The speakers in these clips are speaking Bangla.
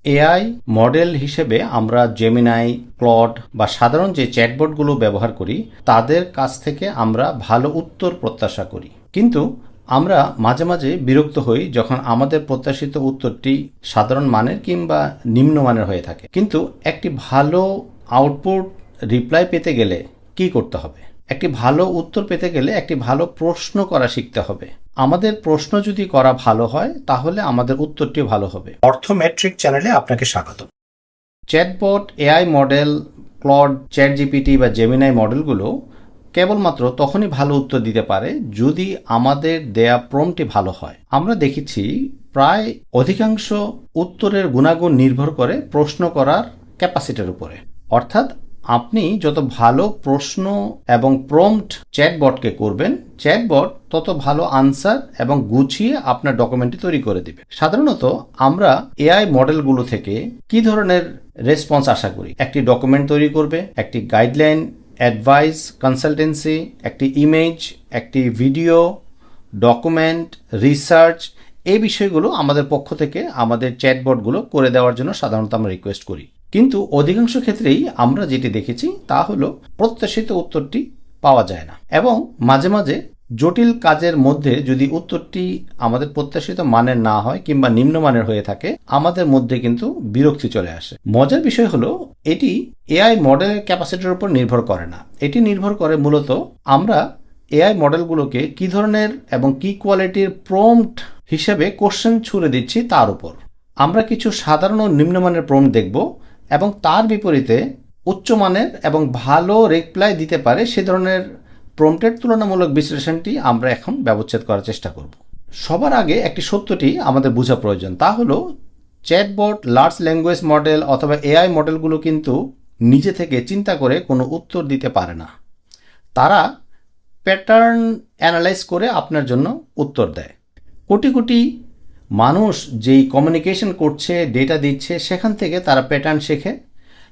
এআই মডেল হিসেবে আমরা জেমিনাই, ক্লড বা সাধারণ যে চ্যাটবটগুলো ব্যবহার করি তাদের কাছ থেকে আমরা ভালো উত্তর প্রত্যাশা করি, কিন্তু আমরা মাঝে মাঝে বিরক্ত হই যখন আমাদের প্রত্যাশিত উত্তরটি সাধারণ মানের কিংবা নিম্নমানের হয়ে থাকে। কিন্তু একটি ভালো আউটপুট রিপ্লাই পেতে গেলে কি করতে হবে? একটি ভালো উত্তর পেতে গেলে একটি ভালো প্রশ্ন করা শিখতে হবে। আমাদের প্রশ্ন যদি করা ভালো হয় তাহলে আমাদের উত্তরটি ভালো হবে। অর্থমেট্রিক চ্যানেলে আপনাকে স্বাগত। Chatbot, AI model, Claude, Chat GPT বা জেমিনাই মডেলগুলো কেবলমাত্র তখনই ভালো উত্তর দিতে পারে যদি আমাদের দেয়া প্রম্পটটি ভালো হয়। আমরা দেখেছি প্রায় অধিকাংশ উত্তরের গুণাগুণ নির্ভর করে প্রশ্ন করার ক্যাপাসিটির উপরে। অর্থাৎ আপনি যত ভালো প্রশ্ন এবং প্রম্পট চ্যাটবটকে করবেন, চ্যাটবট তত ভালো আনসার এবং গুছিয়ে আপনার ডকুমেন্টটি তৈরি করে দিবে। সাধারণত আমরা এআই মডেলগুলো থেকে কি ধরনের রেসপন্স আশা করি? একটি ডকুমেন্ট তৈরি করবে, একটি গাইডলাইন, অ্যাডভাইস, কনসালটেন্সি, একটি ইমেজ, একটি ভিডিও, ডকুমেন্ট, রিসার্চ, এই বিষয়গুলো আমাদের পক্ষ থেকে আমাদের চ্যাটবটগুলো করে দেওয়ার জন্য সাধারণত আমরা রিকোয়েস্ট করি। কিন্তু অধিকাংশ ক্ষেত্রেই আমরা যেটি দেখেছি তা হলো প্রত্যাশিত উত্তরটি পাওয়া যায় না, এবং মাঝে মাঝে জটিল কাজের মধ্যে যদি উত্তরটি আমাদের প্রত্যাশিত মানের না হয় কিংবা নিম্নমানের হয়ে থাকে, আমাদের মধ্যে কিন্তু বিরক্তি চলে আসে। মজার বিষয় হলো এটি এআই মডেলের ক্যাপাসিটির উপর নির্ভর করে না, এটি নির্ভর করে মূলত আমরা এআই মডেলগুলোকে কি ধরনের এবং কি কোয়ালিটির প্রম্পট হিসেবে কোশ্চেন ছুড়ে দিচ্ছি তার উপর। আমরা কিছু সাধারণ ও নিম্নমানের প্রম্পট দেখব এবং তার বিপরীতে উচ্চমানের এবং ভালো রিপ্লাই দিতে পারে সে ধরনের প্রম্পটের তুলনামূলক বিশ্লেষণটি আমরা এখন ব্যবচ্ছেদ করার চেষ্টা করব। সবার আগে একটি সত্যটি আমাদের বোঝা প্রয়োজন, তা হলো চ্যাটবট, লার্জ ল্যাঙ্গুয়েজ মডেল অথবা এআই মডেলগুলো কিন্তু নিজে থেকে চিন্তা করে কোনো উত্তর দিতে পারে না। তারা প্যাটার্ন অ্যানালাইজ করে আপনার জন্য উত্তর দেয়। কোটি কোটি মানুষ যেই কমিউনিকেশন করছে, ডেটা দিচ্ছে, সেখান থেকে তারা প্যাটার্ন শেখে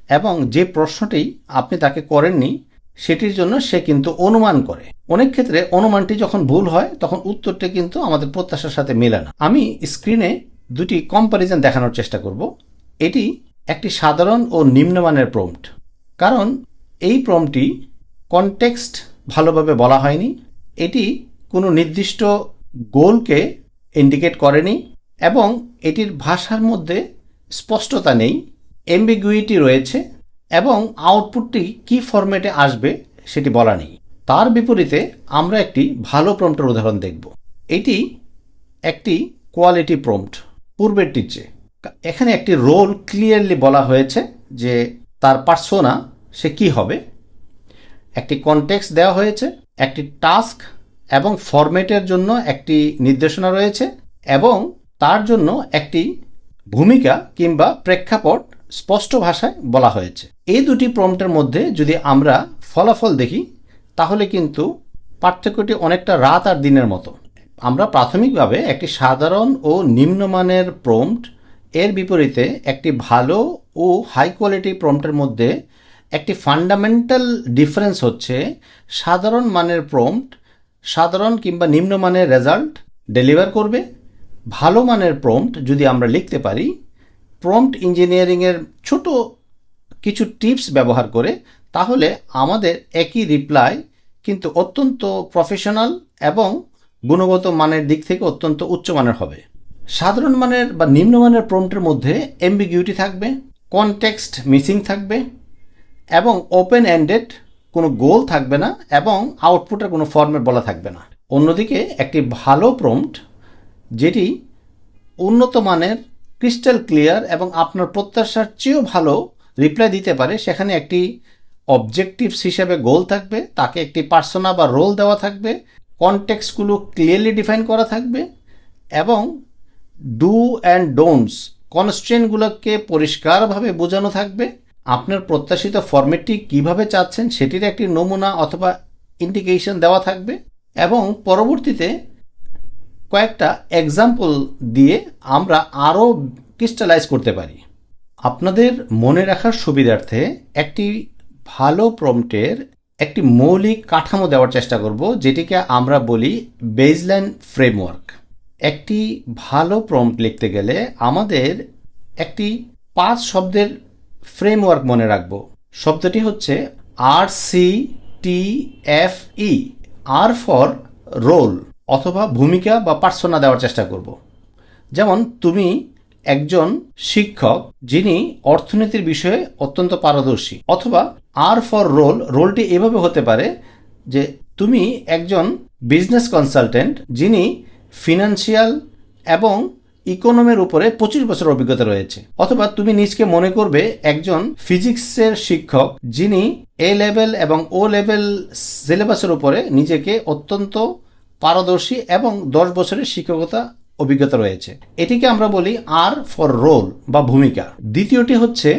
এবং যে প্রশ্নটি আপনি তাকে করেননি সেটির জন্য সে কিন্তু অনুমান করে। অনেক ক্ষেত্রে অনুমানটি যখন ভুল হয় তখন উত্তরটি কিন্তু আমাদের প্রত্যাশার সাথে মেলে না। আমি স্ক্রিনে দুটি কম্প্যারিজন দেখানোর চেষ্টা করব। এটি একটি সাধারণ ও নিম্নমানের প্রম্পট, কারণ এই প্রম্পটটি কনটেক্সট ভালোভাবে বলা হয়নি, এটি কোনো নির্দিষ্ট গোলকে ইন্ডিকেট করেনি এবং এটির ভাষার মধ্যে স্পষ্টতা নেই, অ্যাম্বিগুইটি রয়েছে এবং আউটপুটটি কি ফরম্যাটে আসবে সেটি বলা নেই। তার বিপরীতে আমরা একটি ভালো প্রম্পটের উদাহরণ দেখব। এটি একটি কোয়ালিটি প্রম্পট পূর্বেরটির চেয়ে। এখানে একটি রোল ক্লিয়ারলি বলা হয়েছে যে তার পার্সোনা সে কি হবে, একটি কনটেক্সট দেওয়া হয়েছে, একটি টাস্ক এবং ফরম্যাটের জন্য একটি নির্দেশনা রয়েছে এবং তার জন্য একটি ভূমিকা কিংবা প্রেক্ষাপট স্পষ্ট ভাষায় বলা হয়েছে। এই দুটি প্রম্পটের মধ্যে যদি আমরা ফলাফল দেখি তাহলে কিন্তু পার্থক্যটি অনেকটা রাত আর দিনের মতো। আমরা প্রাথমিকভাবে একটি সাধারণ ও নিম্নমানের প্রম্পট এর বিপরীতে একটি ভালো ও হাই কোয়ালিটি প্রম্পটের মধ্যে একটি ফান্ডামেন্টাল ডিফারেন্স হচ্ছে সাধারণ মানের প্রম্পট সাধারণ কিংবা নিম্নমানের রেজাল্ট ডেলিভার করবে। ভালো মানের প্রম্পট যদি আমরা লিখতে পারি প্রম্পট ইঞ্জিনিয়ারিংয়ের ছোট কিছু টিপস ব্যবহার করে, তাহলে আমাদের একই রিপ্লাই কিন্তু অত্যন্ত প্রফেশনাল এবং গুণগত মানের দিক থেকে অত্যন্ত উচ্চমানের হবে। সাধারণ মানের বা নিম্নমানের প্রম্পটের মধ্যে অ্যাম্বিগুইটি থাকবে, কনটেক্সট মিসিং থাকবে এবং ওপেন এন্ডেড কোনো গোল থাকবে না এবং আউটপুটের কোনো ফরম্যাট বলা থাকবে না। অন্যদিকে একটি ভালো প্রম্পট যেটি উন্নত মানের, ক্রিস্টাল ক্লিয়ার এবং আপনার প্রত্যাশার চেয়েও ভালো রিপ্লাই দিতে পারে, সেখানে একটি অবজেক্টিভস হিসেবে গোল থাকবে, তাকে একটি পার্সোনা বা রোল দেওয়া থাকবে, কনটেক্সটগুলো ক্লিয়ারলি ডিফাইন করা থাকবে এবং ডু অ্যান্ড ডোন্টস কনস্ট্রেন্টগুলোকে পরিষ্কারভাবে বোঝানো থাকবে। আপনার প্রত্যাশিত ফরম্যাটটি কিভাবে চাচ্ছেন সেটির একটি নমুনা অথবা ইন্ডিকেশন দেওয়া থাকবে এবং পরবর্তীতে কয়েকটা এক্সাম্পল দিয়ে আমরা আরও ক্রিস্টালাইজ করতে পারি। আপনাদের মনে রাখার সুবিধার্থে একটি ভালো প্রম্পটের একটি মৌলিক কাঠামো দেওয়ার চেষ্টা করব, যেটিকে আমরা বলি বেসলাইন ফ্রেমওয়ার্ক। একটি ভালো প্রম্পট লিখতে গেলে আমাদের একটি 5 শব্দের ফ্রেমওয়ার্ক মনে রাখবো। শব্দটি হচ্ছে RCTFE, আর ফর রোল অথবা ভূমিকা বা পার্সোনা দেওয়ার চেষ্টা করব। যেমন তুমি একজন শিক্ষক যিনি অর্থনীতির বিষয়ে অত্যন্ত পারদর্শী, অথবা আর ফর রোল, রোলটি এভাবে হতে পারে যে তুমি একজন বিজনেস কনসালটেন্ট যিনি ফিনান্সিয়াল এবং ইকোনমির উপরে 25 বছর অভিজ্ঞতা রয়েছে, অথবা তুমি নিজকে মনে করবে একজন ফিজিক্সের শিক্ষক যিনি এ লেভেল এবং ও লেভেল সিলেবাসের উপরে নিজেকে অত্যন্ত পারদর্শী এবং 10 বছরের শিক্ষকতা অভিজ্ঞতা রয়েছে। এটিকে আমরা বলি আর ফর রোল বা ভূমিকা। দ্বিতীয়টি হচ্ছে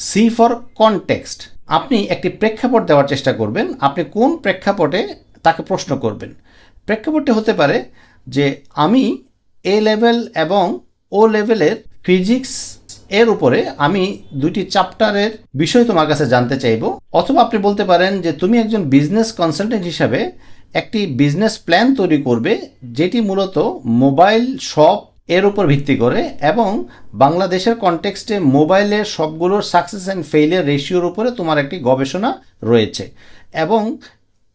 সি ফর কনটেক্সট। আপনি একটি প্রেক্ষাপট দেওয়ার চেষ্টা করবেন। আপনি কোন প্রেক্ষাপটে তাকে প্রশ্ন করবেন। প্রেক্ষাপটটি হতে পারে যে আমি এ লেভেল এবং ও লেভেলের ফিজিক্স এর উপরে আমি 2টি চ্যাপ্টারের বিষয় তোমার কাছে জানতে চাইব, অথবা আপনি বলতে পারেন যে তুমি একজন বিজনেস কনসালটেন্ট হিসাবে একটি বিজনেস প্ল্যান তৈরি করবে যেটি মূলত মোবাইল শপ এর উপর ভিত্তি করে এবং বাংলাদেশের কনটেক্সটে মোবাইলের সবগুলোর সাকসেস অ্যান্ড ফেইলিয়ার রেশিওর উপরে তোমার একটি গবেষণা রয়েছে এবং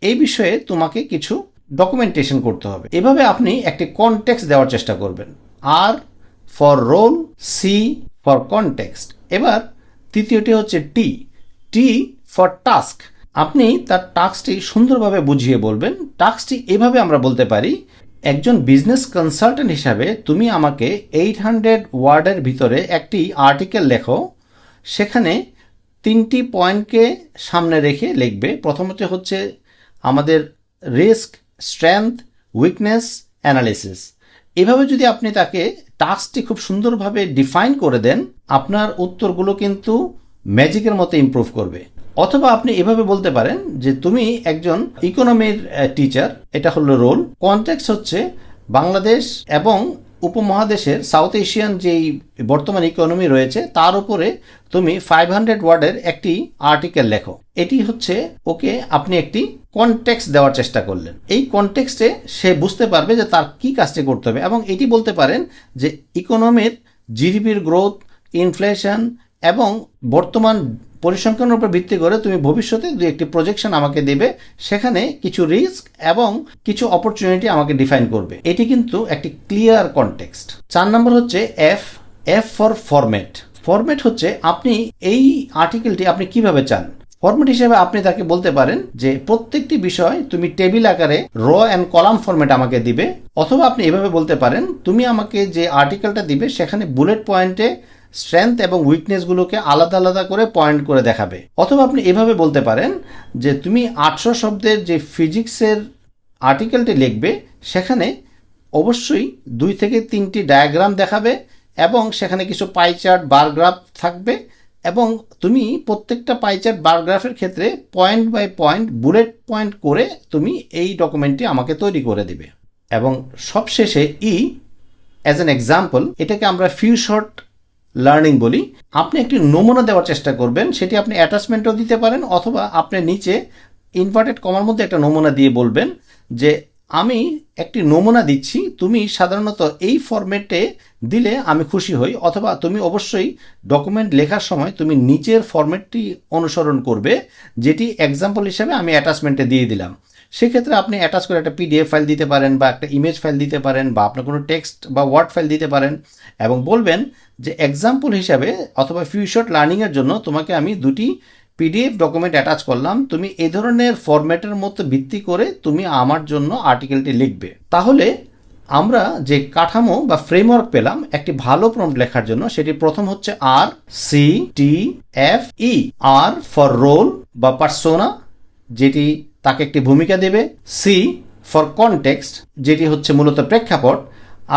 এই বিষয়ে তোমাকে কিছু ডকুমেন্টেশন করতে হবে। এভাবে আপনি একটি কনটেক্সট দেওয়ার চেষ্টা করবেন। R for role, C for context. এবার তৃতীয়টি হচ্ছে টি ফর টাস্ক। আপনি তার টাস্কটি সুন্দরভাবে বুঝিয়ে বলবেন। টাস্কটি এভাবে আমরা বলতে পারি, একজন বিজনেস কনসালটেন্ট হিসাবে তুমি আমাকে 800 ওয়ার্ডের ভিতরে একটি আর্টিকেল লেখো। সেখানে 3টি পয়েন্টকে সামনে রেখে লিখবে। প্রথমত হচ্ছে আমাদের রিস্ক, স্ট্রেংথ, উইকনেস, অ্যানালিসিস। এভাবে যদি আপনি তাকে টাস্কটি খুব সুন্দরভাবে ডিফাইন করে দেন, আপনার উত্তরগুলো কিন্তু ম্যাজিকের মতো ইমপ্রুভ করবে। অথবা আপনি এভাবে বলতে পারেন যে তুমি একজন ইকোনমির টিচার, এটা হলো রোল। কনটেক্সট হচ্ছে বাংলাদেশ এবং উপমহাদেশের সাউথ এশিয়ান যেই বর্তমান ইকোনমি রয়েছে তার উপরে তুমি 500 ওয়ার্ডের একটি আর্টিকেল লেখো। এটি হচ্ছে ওকে আপনি একটি কনটেক্সট দেওয়ার চেষ্টা করলেন। এই কনটেক্সটে সে বুঝতে পারবে যে তার কি কাজটি করতে হবে এবং এটি বলতে পারেন যে ইকোনমির জিডিপির গ্রোথ, ইনফ্লেশন এবং বর্তমান পরিসংখ্যানের উপর ভিত্তি করে তুমি ভবিষ্যতে একটি প্রজেকশন আমাকে দেবে, সেখানে কিছু রিস্ক এবং কিছু অপরচুনিটি আমাকে ডিফাইন করবে। এটি কিন্তু একটি ক্লিয়ার কনটেক্সট। 4 নম্বর হচ্ছে এফ ফর ফরম্যাট। ফরম্যাট হচ্ছে আপনি এই আর্টিকেলটি আপনি কিভাবে চান। ফরম্যাট হিসেবে আপনি তাকে বলতে পারেন যে প্রত্যেকটি বিষয় তুমি টেবিল আকারে র অ্যান্ড কলাম ফরম্যাট আমাকে দিবে, অথবা আপনি এভাবে বলতে পারেন তুমি আমাকে যে আর্টিকেলটা দিবে সেখানে বুলেট পয়েন্টে স্ট্রেংথ এবং উইকনেসগুলোকে আলাদা আলাদা করে পয়েন্ট করে দেখাবে। অথবা আপনি এভাবে বলতে পারেন যে তুমি 800 শব্দের যে ফিজিক্সের আর্টিকেলটি লিখবে সেখানে অবশ্যই 2 থেকে 3টি ডায়াগ্রাম দেখাবে এবং সেখানে কিছু পাই চার্ট, বার গ্রাফ থাকবে এবং তুমি প্রত্যেকটা পাই চার্ট, বার গ্রাফের ক্ষেত্রে point by point bullet point করে তুমি এই ডকুমেন্টটি আমাকে তৈরি করে দিবে। এবং সবশেষে অ্যাজ অ্যান এক্সাম্পল, এটাকে আমরা ফিউ শর্ট লার্নিং বলি। আপনি একটি নমুনা দেওয়ার চেষ্টা করবেন, সেটি আপনি অ্যাটাচমেন্টও দিতে পারেন অথবা আপনি নিচে ইনভার্টেড কমার মধ্যে একটা নমুনা দিয়ে বলবেন যে আমি একটি নমুনা দিচ্ছি, তুমি সাধারণত এই ফরম্যাটে দিলে আমি খুশি হই, অথবা তুমি অবশ্যই ডকুমেন্ট লেখার সময় তুমি নিচের ফরম্যাটটি অনুসরণ করবে যেটি এক্সাম্পল হিসাবে আমি অ্যাটাচমেন্টে দিয়ে দিলাম। সেক্ষেত্রে আপনি অ্যাটাচ করে একটা পিডিএফ ফাইল দিতে পারেন বা একটা ইমেজ ফাইল দিতে পারেন বা আপনার কোনো টেক্সট বা ওয়ার্ড ফাইল দিতে পারেন এবং বলবেন যে এক্সাম্পল হিসাবে অথবা ফিউ শর্ট লার্নিংয়ের জন্য তোমাকে আমি 2টি পিডিএফ ডকুমেন্ট অ্যাটাচ করলাম, তুমি এই ধরনের ফরম্যাটের মতো ভিত্তি করে তুমি আমার জন্য আর্টিকেলটি লিখবে। তাহলে আমরা যে কাঠামো বা ফ্রেমওয়ার্ক পেলাম একটি ভালো প্রম্পট লেখার জন্য, সেটি প্রথম হচ্ছে RCTFE, আর ফর রোল বা পার্সোনা, যেটি তাকে একটি ভূমিকা দেবে। সি ফর কনটেক্সট, যেটি হচ্ছে মূলত প্রেক্ষাপট,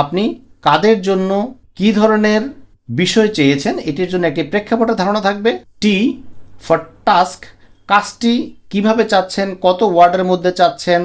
আপনি কাদের জন্য কি ধরনের বিষয় চেয়েছেন এটির জন্য একটি প্রেক্ষাপটের ধারণা থাকবে। টি ফর টাস্ক, কাজটি কিভাবে চাচ্ছেন, কত ওয়ার্ডের মধ্যে চাচ্ছেন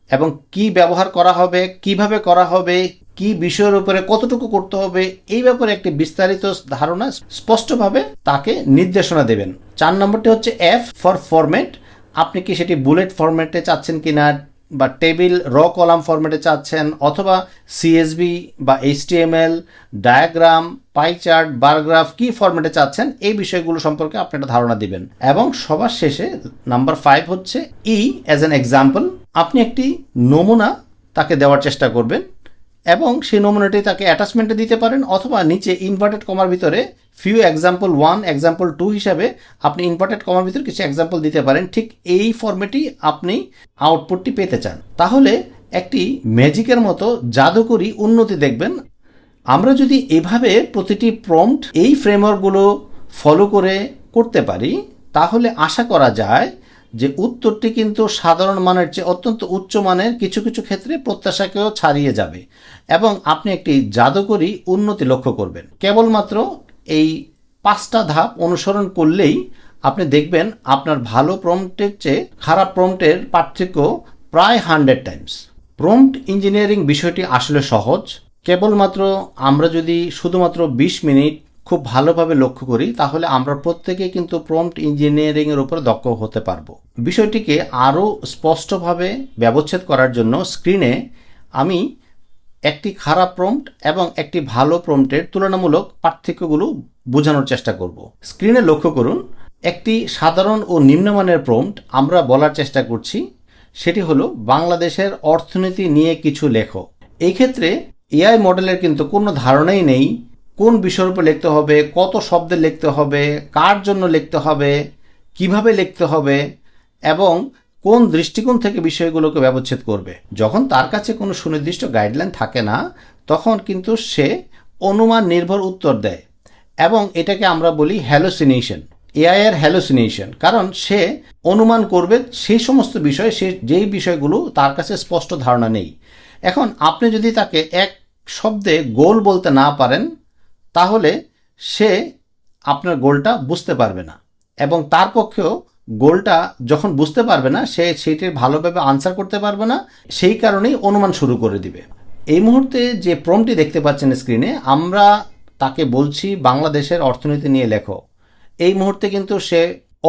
এবং কি ব্যবহার করা হবে, কিভাবে করা হবে, কি বিষয়ের উপরে কতটুকু করতে হবে, এই ব্যাপারে একটি বিস্তারিত ধারণা স্পষ্টভাবে তাকে নির্দেশনা দেবেন। 4 নম্বরটি হচ্ছে এফ ফর ফরম্যাট, আপনি কি সেটি বুলেট ফরম্যাটে চাচ্ছেন কিনা, বা টেবিল র কলাম ফরম্যাটে চাচ্ছেন, অথবা সিএসভি বা HTML, diagram, pie chart, bar graph কী ফরম্যাটে চাচ্ছেন, এই বিষয়গুলো সম্পর্কে আপনি একটা ধারণা দিবেন। এবং সবার শেষে নাম্বার 5 হচ্ছে অ্যাজ অ্যান এক্সাম্পল। আপনি একটি নমুনা তাকে দেওয়ার চেষ্টা করবেন এবং সেই নমুনাটি তাকে অ্যাটাচমেন্টে দিতে পারেন, অথবা নিচে ইনভার্টেড কমার ভিতরে ফিউ এক্সাম্পল 1, এক্সাম্পল 2 হিসাবে আপনি ইনভার্টেড কমার ভিতরে কিছু এক্সাম্পল দিতে পারেন। ঠিক এই ফরম্যাটেই আপনি আউটপুটটি পেতে চান, তাহলে একটি ম্যাজিকের মতো জাদুকরি উন্নতি দেখবেন। আমরা যদি এভাবে প্রতিটি প্রম্পট এই ফ্রেমওয়ার্কগুলো ফলো করে করতে পারি, তাহলে আশা করা যায় যে উত্তরটি কিন্তু সাধারণ মানের চেয়ে অত্যন্ত উচ্চ মানের, কিছু কিছু ক্ষেত্রে প্রত্যাশাকেও ছাড়িয়ে যাবে এবং আপনি একটি জাদুকরী উন্নতি লক্ষ্য করবেন। কেবলমাত্র এই 5টা ধাপ অনুসরণ করলেই আপনি দেখবেন আপনার ভালো প্রম্পটের চেয়ে খারাপ প্রম্পটের পার্থক্য প্রায় 100 টাইমস। প্রম্পট ইঞ্জিনিয়ারিং বিষয়টি আসলে সহজ। কেবলমাত্র আমরা যদি শুধুমাত্র 20 মিনিট খুব ভালোভাবে লক্ষ্য করি, তাহলে আমরা প্রত্যেকেই কিন্তু প্রম্পট ইঞ্জিনিয়ারিংয়ের উপর দক্ষ হতে পারবো। বিষয়টিকে আরও স্পষ্টভাবে ব্যবচ্ছেদ করার জন্য স্ক্রিনে আমি একটি খারাপ প্রম্পট এবং একটি ভালো প্রম্পটের তুলনামূলক পার্থক্যগুলো বোঝানোর চেষ্টা করব। স্ক্রিনে লক্ষ্য করুন, একটি সাধারণ ও নিম্নমানের প্রম্পট আমরা বলার চেষ্টা করছি, সেটি হলো বাংলাদেশের অর্থনীতি নিয়ে কিছু লেখো। এই ক্ষেত্রে এআই মডেলের কিন্তু কোনো ধারণাই নেই কোন বিষয়ের উপর লিখতে হবে, কত শব্দে লিখতে হবে, কার জন্য লিখতে হবে, কিভাবে লিখতে হবে এবং কোন দৃষ্টিকোণ থেকে বিষয়গুলোকে ব্যবচ্ছেদ করবে। যখন তার কাছে কোনো সুনির্দিষ্ট গাইডলাইন থাকে না, তখন কিন্তু সে অনুমান নির্ভর উত্তর দেয় এবং এটাকে আমরা বলি হ্যালোসিনেশন, এআই এর হ্যালোসিনেশন। কারণ সে অনুমান করবে সেই সমস্ত বিষয়, সে যেই বিষয়গুলো তার কাছে স্পষ্ট ধারণা নেই। এখন আপনি যদি তাকে এক শব্দে গোল বলতে না পারেন, তাহলে সে আপনার গোলটা বুঝতে পারবে না এবং তার পক্ষেও গোলটা যখন বুঝতে পারবে না, সে সেইটির ভালোভাবে আনসার করতে পারবে না, সেই কারণেই অনুমান শুরু করে দিবে। এই মুহূর্তে যে প্রম্পটটি দেখতে পাচ্ছেন স্ক্রিনে, আমরা তাকে বলছি বাংলাদেশের অর্থনীতি নিয়ে লেখো। এই মুহূর্তে কিন্তু সে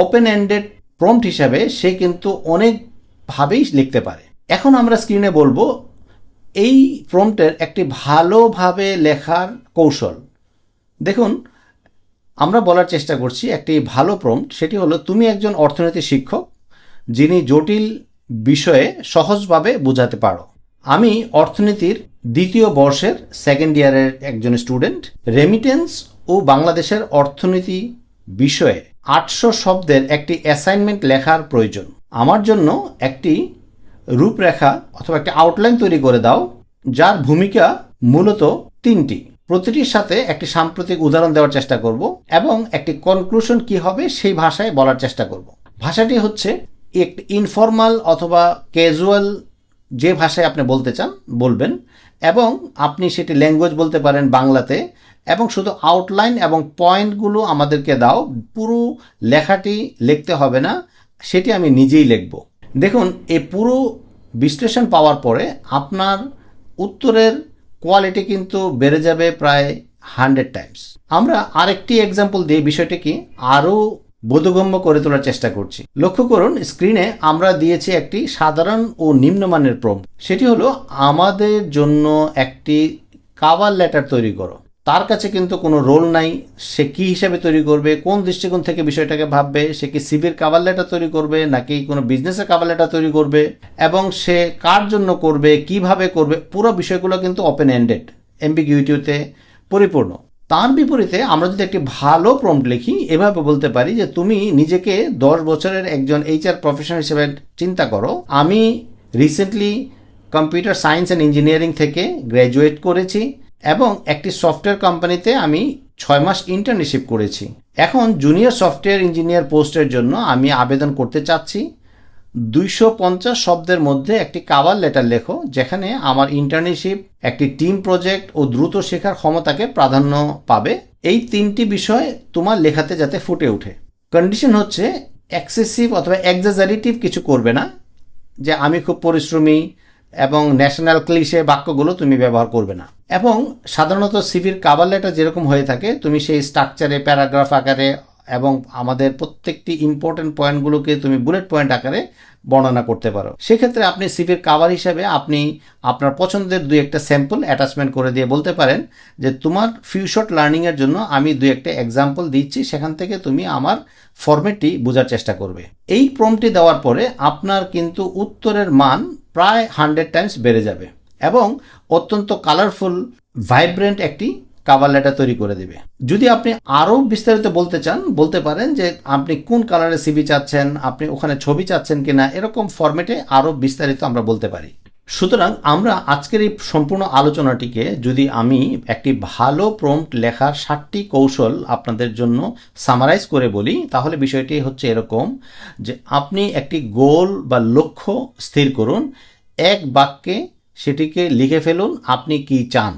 ওপেন এন্ডেড প্রম্পট হিসাবে সে কিন্তু অনেকভাবেই লিখতে পারে। এখন আমরা স্ক্রিনে বলবো এই প্রম্পটের একটি ভালোভাবে লেখার কৌশল। দেখুন, আমরা বলার চেষ্টা করছি একটি ভালো প্রম্পট, সেটি হলো তুমি একজন অর্থনীতি শিক্ষক যিনি জটিল বিষয়ে সহজভাবে বোঝাতে পারো। আমি অর্থনীতির 2য় বর্ষের 2nd ইয়ারের একজন স্টুডেন্ট। রেমিটেন্স ও বাংলাদেশের অর্থনীতি বিষয়ে 800 শব্দের একটি অ্যাসাইনমেন্ট লেখার প্রয়োজন। আমার জন্য একটি রূপরেখা অথবা একটি আউটলাইন তৈরি করে দাও, যার ভূমিকা মূলত 3টি। প্রতিটির সাথে একটি সাম্প্রতিক উদাহরণ দেওয়ার চেষ্টা করব এবং একটি কনক্লুশন কি হবে সেই ভাষায় বলার চেষ্টা করব। ভাষাটি হচ্ছে একটি ইনফর্মাল অথবা ক্যাজুয়াল, যে ভাষায় আপনি বলতে চান বলবেন, এবং আপনি সেটি ল্যাঙ্গুয়েজ বলতে পারেন বাংলাতে, এবং শুধু আউটলাইন এবং পয়েন্টগুলো আমাদেরকে দাও। পুরো লেখাটি লিখতে হবে না, সেটি আমি নিজেই লিখব। দেখুন, এই পুরো বিশ্লেষণ পাওয়ার পরে আপনার উত্তরের কোয়ালিটি কিন্তু বেড়ে যাবে প্রায় 100 টাইমস। আমরা আরেকটি এক্সাম্পল দিয়ে বিষয়টিকে আরও বোধগম্য করে তোলার চেষ্টা করছি। লক্ষ্য করুন, স্ক্রিনে আমরা দিয়েছি একটি সাধারণ ও নিম্নমানের প্রম্পট। সেটি হলো আমাদের জন্য একটি কভার লেটার তৈরি করো। তার কাছে কিন্তু কোনো রোল নাই, সে কি হিসাবে তৈরি করবে, কোন দৃষ্টিকোণ থেকে বিষয়টাকে ভাববে, সে কি সিভির কভার লেটার তৈরি করবে নাকি কোনো বিজনেসের কভার লেটার তৈরি করবে, এবং সে কার জন্য করবে, কিভাবে করবে, পুরো বিষয়গুলো কিন্তু ওপেন এন্ডেড, অ্যাম্বিগুইটিতে পরিপূর্ণ। তার বিপরীতে আমরা যদি একটি ভালো প্রম্পট লিখি, এভাবে বলতে পারি যে তুমি নিজেকে 10 বছরের একজন HR প্রফেশনাল হিসেবে চিন্তা করো। আমি recently computer science and engineering থেকে গ্র্যাজুয়েট করেছি এবং একটি সফটওয়্যার কোম্পানিতে আমি 6 মাস ইন্টার্নশিপ করেছি। এখন জুনিয়র সফটওয়্যার ইঞ্জিনিয়ার পোস্টের জন্য আমি আবেদন করতে চাচ্ছি। 250 শব্দের মধ্যে একটি কভার লেটার লেখো, যেখানে আমার ইন্টার্নশিপ, একটি টিম প্রজেক্ট ও দ্রুত শেখার ক্ষমতাকে প্রাধান্য পাবে। এই 3টি বিষয় তোমার লেখাতে যাতে ফুটে ওঠে। কন্ডিশন হচ্ছে এক্সেসিভ অথবা এক্সাজারেটিভ কিছু করবে না, যে আমি খুব পরিশ্রমী এবং ন্যাশনাল ক্লিশে বাক্যগুলো তুমি ব্যবহার করবে না। এবং সাধারণত সিভির কভার লেটার যেরকম হয়ে থাকে, তুমি সেই স্ট্রাকচারে প্যারাগ্রাফ আকারে এবং আমাদের প্রত্যেকটি ইম্পর্টেন্ট পয়েন্টগুলোকে তুমি বুলেট পয়েন্ট আকারে বর্ণনা করতে পারো। সেক্ষেত্রে আপনি সিভির কাভার হিসেবে আপনি আপনার পছন্দের দুই একটা স্যাম্পল অ্যাটাচমেন্ট করে দিয়ে বলতে পারেন যে তোমার ফিউ শর্ট লার্নিংয়ের জন্য আমি দুই একটা এক্সাম্পল দিচ্ছি, সেখান থেকে তুমি আমার ফরম্যাটটি বোঝার চেষ্টা করবে। এই প্রম্পটটি দেওয়ার পরে আপনার কিন্তু উত্তরের মান প্রায় 100 টাইমস বেড়ে যাবে এবং অত্যন্ত কালারফুল ভাইব্রেন্ট একটি কাভার লেটার তৈরি করে দেবে। যদি আপনি আরও বিস্তারিত বলতে চান বলতে পারেন যে আপনি কোন কালারের সিভি চাচ্ছেন, আপনি ওখানে ছবি চাচ্ছেন কিনা, এরকম ফরম্যাটে আরও বিস্তারিত আমরা বলতে পারি। সুতরাং আমরা আজকের এই সম্পূর্ণ আলোচনাটিকে যদি আমি একটি ভালো প্রম্পট লেখার 7টি কৌশল আপনাদের জন্য সামারাইজ করে বলি, তাহলে বিষয়টি হচ্ছে এরকম যে আপনি একটি গোল বা লক্ষ্য স্থির করুন, এক বাক্যে সেটিকে লিখে ফেলুন আপনি কি চান।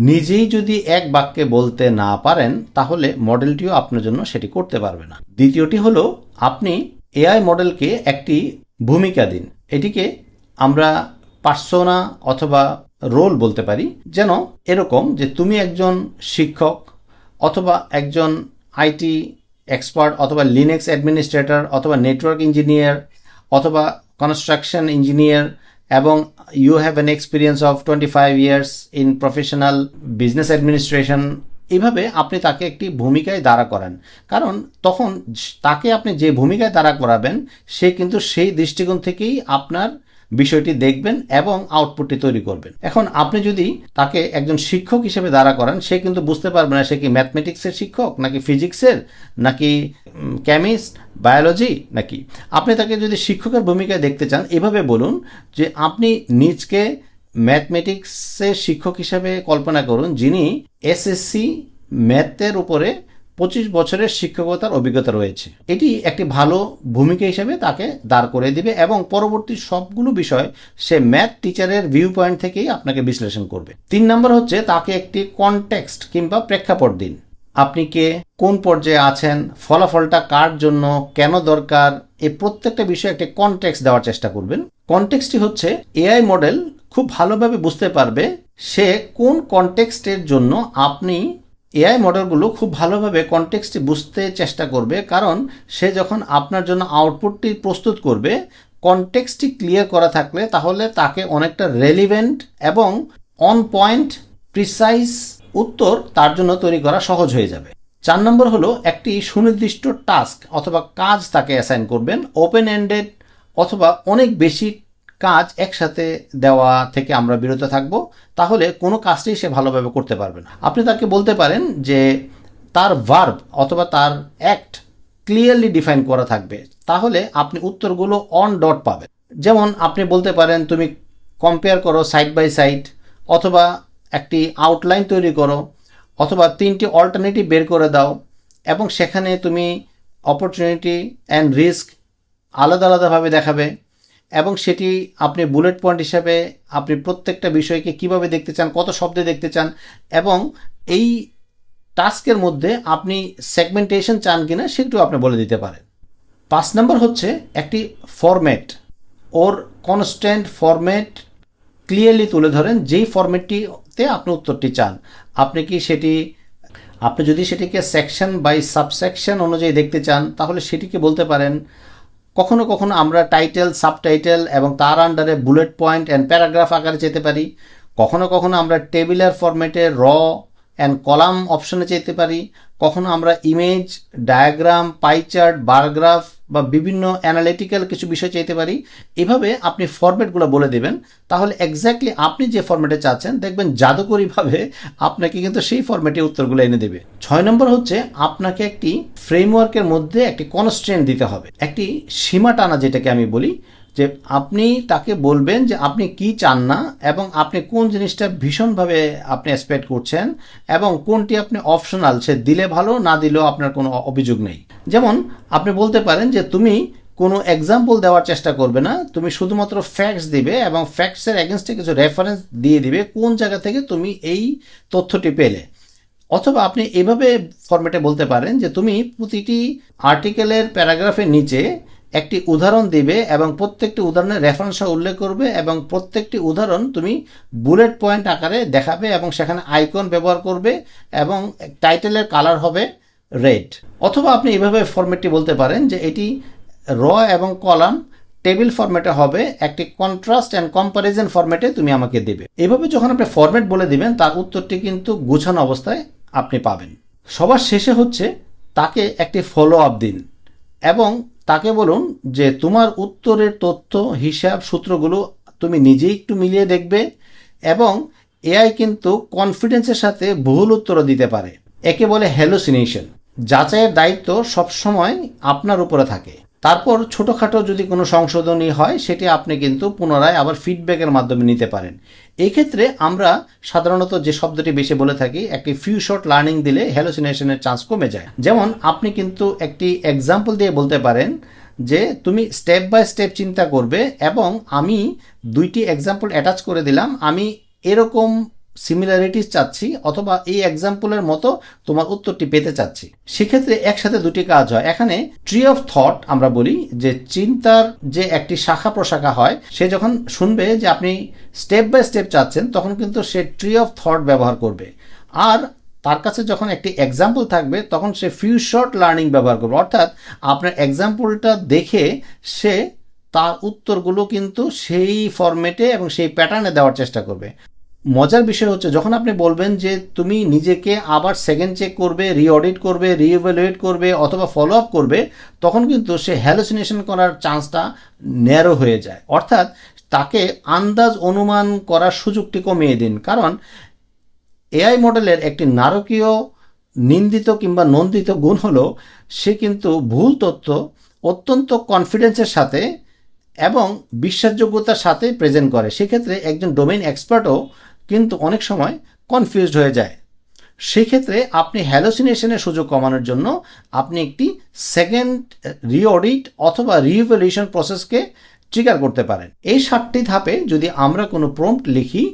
নিজেই যদি এক বাক্যে বলতে না পারেন তাহলে মডেলটিও আপনার জন্য সেটি করতে পারবে না। দ্বিতীয়টি হলো আপনি এআই মডেলকে একটি ভূমিকা দিন। এটিকে আমরা পার্সোনা অথবা রোল বলতে পারি, যেন এরকম যে তুমি একজন শিক্ষক অথবা একজন আইটি এক্সপার্ট অথবা লিনাক্স অ্যাডমিনিস্ট্রেটর অথবা নেটওয়ার্ক ইঞ্জিনিয়ার অথবা কনস্ট্রাকশন ইঞ্জিনিয়ার এবং you have an experience of 25 years in professional business administration। এইভাবে আপনি তাকে একটি ভূমিকায় দাঁড়া করান, কারণ তখন তাকে আপনি যে ভূমিকায় দাঁড়া করাবেন সে কিন্তু সেই দৃষ্টিকোণ থেকেই আপনার বিষয়টি দেখবেন এবং আউটপুটটি তৈরি করবেন। এখন আপনি যদি তাকে একজন শিক্ষক হিসেবে দাঁড়া করান, সে কিন্তু বুঝতে পারবে না সে কি ম্যাথমেটিক্সের শিক্ষক নাকি ফিজিক্সের নাকি কেমিস্ট বায়োলজি নাকি। আপনি তাকে যদি শিক্ষকের ভূমিকায় দেখতে চান এভাবে বলুন যে আপনি নিজকে ম্যাথমেটিক্সের শিক্ষক হিসেবে কল্পনা করুন যিনি এসএসসি ম্যাথের উপরে 25 বছরের শিক্ষকতার অভিজ্ঞতা রয়েছে। এটি একটি ভালো ভূমিকা হিসেবে তাকে দাঁড় করে দিবে এবং পরবর্তী সবগুলো বিষয় সে ম্যাথ টিচারের ভিউ পয়েন্ট থেকেই আপনাকে বিশ্লেষণ করবে। 3 নম্বর হচ্ছে তাকে একটি কনটেক্সট কিংবা প্রেক্ষাপট দিন। আপনি কে, কোন পর্যায়ে আছেন, ফলাফলটা কার জন্য, কেন দরকার, এই প্রত্যেকটা বিষয়ে একটি কনটেক্সট দেওয়ার চেষ্টা করবেন। কনটেক্সটটি হচ্ছে এআই মডেল খুব ভালোভাবে বুঝতে পারবে সে কোন কনটেক্সটের জন্য আপনি এআই মডেলগুলো খুব ভালোভাবে কনটেক্সটে বুঝতে চেষ্টা করবে, কারণ সে যখন আপনার জন্য আউটপুটটি প্রস্তুত করবে কনটেক্সটটি ক্লিয়ার করা থাকলে তাহলে তাকে অনেকটা রেলিভেন্ট এবং অন পয়েন্ট প্রিসাইজ উত্তর তার জন্য তৈরি করা সহজ হয়ে যাবে। 4 নম্বর হলো একটি সুনির্দিষ্ট টাস্ক অথবা কাজ তাকে অ্যাসাইন করবেন। ওপেন এন্ডেড অথবা অনেক বেশি কাজ একসাথে দেওয়া থেকে আমরা বিরত থাকব, তাহলে কোনো কাজটি সে ভালোভাবে করতে পারবে না। আপনি তাকে বলতে পারেন যে তার ভার্ব অথবা তার অ্যাক্ট ক্লিয়ারলি ডিফাইন করা থাকবে, তাহলে আপনি উত্তরগুলো অন ডট পাবেন। যেমন আপনি বলতে পারেন তুমি কম্পেয়ার করো সাইড বাই সাইড, অথবা একটি আউটলাইন তৈরি করো, অথবা 3টি অল্টারনেটিভ বের করে দাও এবং সেখানে তুমি অপরচুনিটি অ্যান্ড রিস্ক আলাদা আলাদাভাবে দেখাবে এবং সেটি আপনি বুলেট পয়েন্ট হিসাবে আপনি প্রত্যেকটা বিষয়কে কিভাবে দেখতে চান, কত শব্দে দেখতে চান এবং এই টাস্কের মধ্যে আপনি সেগমেন্টেশন চান কিনা সেটাও আপনি বলে দিতে পারেন। 5 নম্বর হচ্ছে একটি ফরম্যাট, ওর কনস্ট্যান্ট ফরম্যাট ক্লিয়ারলি তুলে ধরেন যেই ফরম্যাটটিতে আপনি উত্তরটি চান। আপনি যদি সেটিকে সেকশন বাই সাবসেকশন অনুযায়ী দেখতে চান তাহলে সেটিকে বলতে পারেন। কখনো কখনো আমরা টাইটেল, সাবটাইটেল এবং তার আন্ডারে বুলেট পয়েন্ট অ্যান্ড প্যারাগ্রাফ আকারে যেতে পারি। কখনো কখনো আমরা টেবিলার ফরম্যাটে র অ্যান্ড কলাম অপশনে যেতে পারি। কখনো আমরা image, diagram, pie chart, bar graph বা বিভিন্ন অ্যানালিটিক্যাল কিছু বিষয় চাইতে পারি। এভাবে আপনি ফরম্যাটগুলো বলে দেবেন, তাহলে এক্স্যাক্টলি আপনি যে ফরম্যাটে চাচ্ছেন দেখবেন জাদুকরীভাবে আপনাকে কিন্তু সেই ফরম্যাটে উত্তরগুলো এনে দেবে। 6 নম্বর হচ্ছে আপনাকে একটি ফ্রেমওয়ার্কের মধ্যে একটি কনস্ট্রেন্ট দিতে হবে, একটি সীমা টানা, যেটাকে আমি বলি যে আপনি তাকে বলবেন যে আপনি কি চান না এবং আপনি কোন জিনিসটা ভীষণভাবে আপনি এক্সপেক্ট করছেন এবং কোনটি আপনি অপশনাল, সে দিলে ভালো না দিলেও আপনার কোনো অভিযোগ নেই। যেমন আপনি বলতে পারেন যে তুমি কোনো এক্সাম্পল দেওয়ার চেষ্টা করবে না, তুমি শুধুমাত্র ফ্যাক্টস দিবে এবং ফ্যাক্টসের এগেনস্টে কিছু রেফারেন্স দিয়ে দিবে কোন জায়গা থেকে তুমি এই তথ্যটি পেলে। অথবা আপনি এভাবে ফরম্যাটে বলতে পারেন যে তুমি প্রতিটি আর্টিকেলের প্যারাগ্রাফের নিচে একটি উদাহরণ দিবে এবং প্রত্যেকটি উদাহরণের রেফারেন্স উল্লেখ করবে এবং প্রত্যেকটি উদাহরণ তুমি বুলেট পয়েন্ট আকারে দেখাবে এবং সেখানে আইকন ব্যবহার করবে এবং টাইটেলের কালার হবে রেড। অথবা আপনি এভাবে ফরম্যাটটি বলতে পারেন যে এটি র এবং কলাম টেবিল ফরম্যাটে হবে, একটি কন্ট্রাস্ট অ্যান্ড কম্পারিজন ফরম্যাটে তুমি আমাকে দেবে। এভাবে যখন আপনি ফরম্যাট বলে দিবেন তার উত্তরটি কিন্তু গুছানো অবস্থায় আপনি পাবেন। সবার শেষে হচ্ছে তাকে একটি ফলো আপ দিন এবং তাকে বলুন যে তোমার উত্তরের তথ্য, হিসাব, সূত্রগুলো তুমি নিজেই একটু মিলিয়ে দেখবে এবং এআই কিন্তু কনফিডেন্সের সাথে ভুল উত্তরও দিতে পারে। একে বলে হ্যালুসিনেশন। যাচাইয়ের দায়িত্ব সবসময় আপনার উপরে থাকে। তারপর ছোটোখাটো যদি কোনো সংশোধনী হয় সেটি আপনি কিন্তু পুনরায় আবার ফিডব্যাকের মাধ্যমে নিতে পারেন। এই ক্ষেত্রে আমরা সাধারণত যে শব্দটি বেশি বলে থাকি, একটি ফিউ শর্ট লার্নিং দিলে হ্যালুসিনেশনের চান্স কমে যায়। যেমন আপনি কিন্তু একটি এক্সাম্পল দিয়ে বলতে পারেন যে তুমি স্টেপ বাই স্টেপ চিন্তা করবে এবং আমি 2টি এক্সাম্পল অ্যাটাচ করে দিলাম, আমি এরকম সিমিলারিটিস চাচ্ছি অথবা এই এক্সাম্পলের মতো তোমার উত্তরটি পেতে চাচ্ছি। সেক্ষেত্রে একসাথে দুটি কাজ হয়। এখানে ট্রি অফ থট আমরা বলি যে চিন্তার যে একটি শাখা প্রশাখা হয়, সে যখন শুনবে যে আপনি স্টেপ বাই স্টেপ চাচ্ছেন তখন কিন্তু সে ট্রি অফ থট ব্যবহার করবে। আর তার কাছে যখন একটি এক্সাম্পল থাকবে তখন সে ফিউ শর্ট লার্নিং ব্যবহার করবে, অর্থাৎ আপনার এক্সাম্পলটা দেখে সে তার উত্তরগুলো কিন্তু সেই ফরম্যাটে এবং সেই প্যাটার্নে দেওয়ার চেষ্টা করবে। মজার বিষয় হচ্ছে যখন আপনি বলবেন যে তুমি নিজেকে আবার সেকেন্ড চেক করবে, রিঅডিট করবে, রিইভ্যালুয়েট করবে অথবা ফলো আপ করবে, তখন কিন্তু সে হ্যালুসিনেশন করার চান্সটা ন্যারো হয়ে যায়। অর্থাৎ তাকে আন্দাজ অনুমান করার সুযোগটি কমিয়ে দিন। কারণ এআই মডেলের একটি নারকীয় নিন্দিত কিংবা নন্দিত গুণ হলো সে কিন্তু ভুল তথ্য অত্যন্ত কনফিডেন্সের সাথে এবং বিশ্বাসযোগ্যতার সাথে প্রেজেন্ট করে। সেক্ষেত্রে একজন ডোমেইন এক্সপার্টও কিন্তু অনেক সময় কনফিউজড হয়ে যায়। সেক্ষেত্রে আপনি হ্যালুসিনেশনের সুযোগ কমানোর জন্য আপনি একটি সেকেন্ড রিঅডিট অথবা রিইভ্যালুয়েশন প্রসেসকে ট্রিগার করতে পারেন। এই 7টি ধাপে যদি আমরা কোনো প্রম্পট লিখি,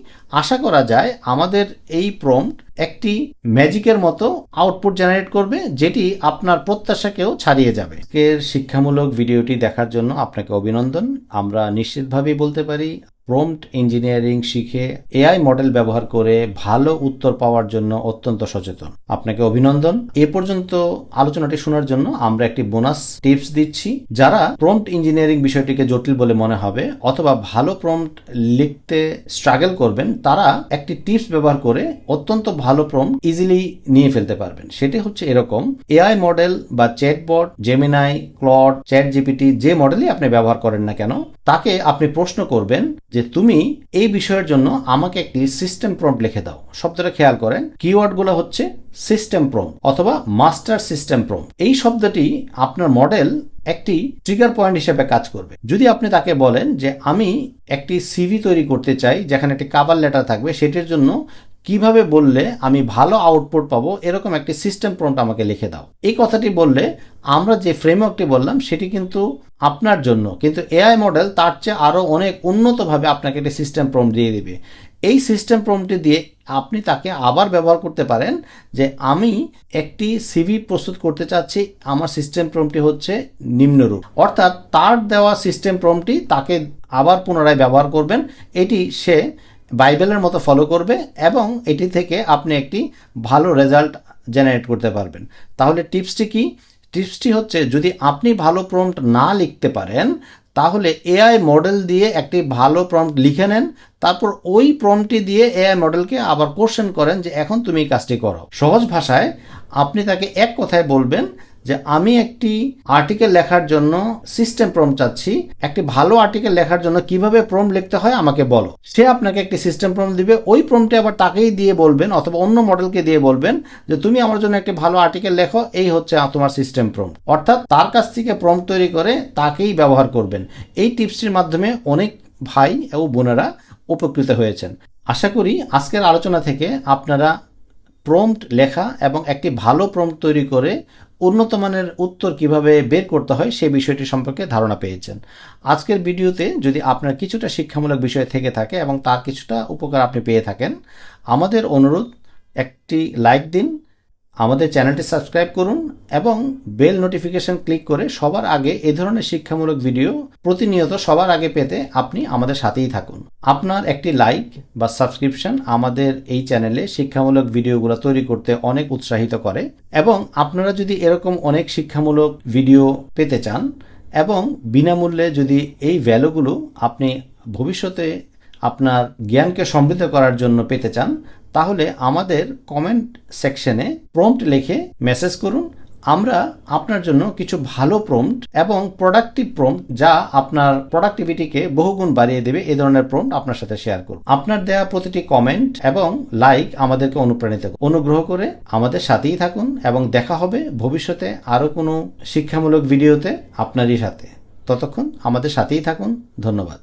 আশা করা যায় আমাদের এই প্রম্পট একটি ম্যাজিকের মতো আউটপুট জেনারেট করবে, যেটি আপনার প্রত্যাশাকেও ছাড়িয়ে যাবে। আজকের শিক্ষামূলক ভিডিওটি দেখার জন্য আপনাকে অভিনন্দন। আমরা নিশ্চিতভাবেই বলতে পারি প্রম্পট ইঞ্জিনিয়ারিং শিখে এআই মডেল ব্যবহার করে ভালো উত্তর পাওয়ার জন্য অত্যন্ত সচেতন। আপনাকে অভিনন্দন। এ পর্যন্ত আলোচনাটি শোনার জন্য আমরা একটি বোনাস টিপস দিচ্ছি। যারা প্রম্পট ইঞ্জিনিয়ারিং বিষয়টিকে জটিল বলে মনে হবে অথবা ভালো প্রম্পট লিখতে স্ট্রাগল করবেন, তারা একটি টিপস ব্যবহার করে অত্যন্ত ভালো প্রম্পট ইজিলি নিয়ে ফেলতে পারবেন। সেটি হচ্ছে এরকম: এআই মডেল বা chatbot, Gemini, Claude, Chat GPT, যে মডেলই আপনি ব্যবহার করেন না কেন, তাকে আপনি প্রশ্ন করবেন যে তুমি এই বিষয়ের জন্য আমাকে একটি সিস্টেম প্রম্পট লিখে দাও। শব্দটা খেয়াল করেন, কিওয়ার্ডগুলো হচ্ছে সিস্টেম প্রম্পট অথবা মাস্টার সিস্টেম প্রম্পট। এই শব্দটি আপনার মডেল একটি ট্রিগার পয়েন্ট হিসেবে কাজ করবে। যদি আপনি তাকে বলেন যে আমি একটি সিভি তৈরি করতে চাই যেখানে একটি কভার লেটার থাকবে, সেটির জন্য কিভাবে বললে আমি ভালো আউটপুট পাবো, এরকম একটি সিস্টেম প্রম্পট আমাকে লিখে দাও। এই কথাটি বললে আমরা যে ফ্রেমওয়ার্কটি বললাম সেটি কিন্তু আপনার জন্য, কিন্তু এআই মডেল তার চেয়ে আরও অনেক উন্নতভাবে আপনাকে একটি সিস্টেম প্রম্পট দিয়ে দিবে। এই সিস্টেম প্রম্পটটি দিয়ে আপনি তাকে আবার ব্যবহার করতে পারেন যে আমি একটি সিভি প্রস্তুত করতে চাচ্ছি, আমার সিস্টেম প্রম্পটটি হচ্ছে নিম্নরূপ। অর্থাৎ তার দেওয়া সিস্টেম প্রম্পটটি তাকে আবার পুনরায় ব্যবহার করবেন, এটি সে বাইবেলের মতো ফলো করবে এবং এটি থেকে আপনি একটি ভালো রেজাল্ট জেনারেট করতে পারবেন। তাহলে টিপসটি কি? টিপসটি হচ্ছে যদি আপনি ভালো প্রম্পট না লিখতে পারেন তাহলে এআই মডেল দিয়ে একটি ভালো প্রম্পট লিখে নেন, তারপর ওই প্রম্পটটি দিয়ে এআই মডেলকে আবার কোশ্চেন করেন যে এখন তুমি এই কাজটি করো। সহজ ভাষায় আপনি তাকে এক কথায় বলবেন যে আমি একটি আর্টিকেল লেখার জন্য সিস্টেম প্রম্পট চাচ্ছি, একটি ভালো আর্টিকেল লেখার জন্য কিভাবে প্রম্পট লিখতে হয় আমাকে বলো। সে আপনাকে একটি সিস্টেম প্রম্পট দিবে, ওই প্রম্পটে আবার তাকেই দিয়ে বলবেন অথবা অন্য মডেলকে দিয়ে বলবেন যে তুমি আমার জন্য একটি ভালো আর্টিকেল লেখো, এই হচ্ছে তোমার সিস্টেম প্রম্পট। অর্থাৎ তার কাছ থেকে প্রম্পট তৈরি করে তাকেই ব্যবহার করবেন। এই টিপসটির মাধ্যমে অনেক ভাই ও বোনেরা উপকৃত হয়েছেন। আশা করি আজকের আলোচনা থেকে আপনারা প্রম্পট লেখা এবং একটি ভালো প্রম্পট তৈরি করে উন্নত মানের উত্তর কিভাবে বের করতে হয় সেই বিষয়টি সম্পর্কে ধারণা পেয়েছেন। আজকের ভিডিওতে যদি আপনার কিছুটা শিক্ষামূলক বিষয় থেকে থাকে এবং তার কিছুটা উপকার আপনি পেয়ে থাকেন, আমাদের অনুরোধ একটি লাইক দিন, আমাদের চ্যানেলটি সাবস্ক্রাইব করুন এবং বেল নোটিফিকেশন ক্লিক করে সবার আগে এ ধরনের শিক্ষামূলক ভিডিও প্রতিনিয়ত সবার আগে পেতে আপনি আমাদের সাথেই থাকুন। আপনার একটি লাইক বা সাবস্ক্রিপশন আমাদের এই চ্যানেলে শিক্ষামূলক ভিডিওগুলো তৈরি করতে অনেক উৎসাহিত করে এবং আপনারা যদি এরকম অনেক শিক্ষামূলক ভিডিও পেতে চান এবং বিনামূল্যে যদি এই ভ্যালুগুলো আপনি ভবিষ্যতে আপনার জ্ঞানকে সমৃদ্ধ করার জন্য পেতে চান, তাহলে আমাদের কমেন্ট সেকশনে প্রম্পট লিখে মেসেজ করুন। আমরা আপনার জন্য কিছু ভালো প্রম্পট এবং প্রোডাক্টিভ প্রম্পট, যা আপনার প্রোডাক্টিভিটিকে বহুগুণ বাড়িয়ে দেবে, এই ধরনের প্রম্পট আপনার সাথে শেয়ার করুন। আপনার দেওয়া প্রতিটি কমেন্ট এবং লাইক আমাদেরকে অনুপ্রাণিত করে। অনুগ্রহ করে আমাদের সাথেই থাকুন এবং দেখা হবে ভবিষ্যতে আরও কোনো শিক্ষামূলক ভিডিওতে আপনারই সাথে। ততক্ষণ আমাদের সাথেই থাকুন। ধন্যবাদ।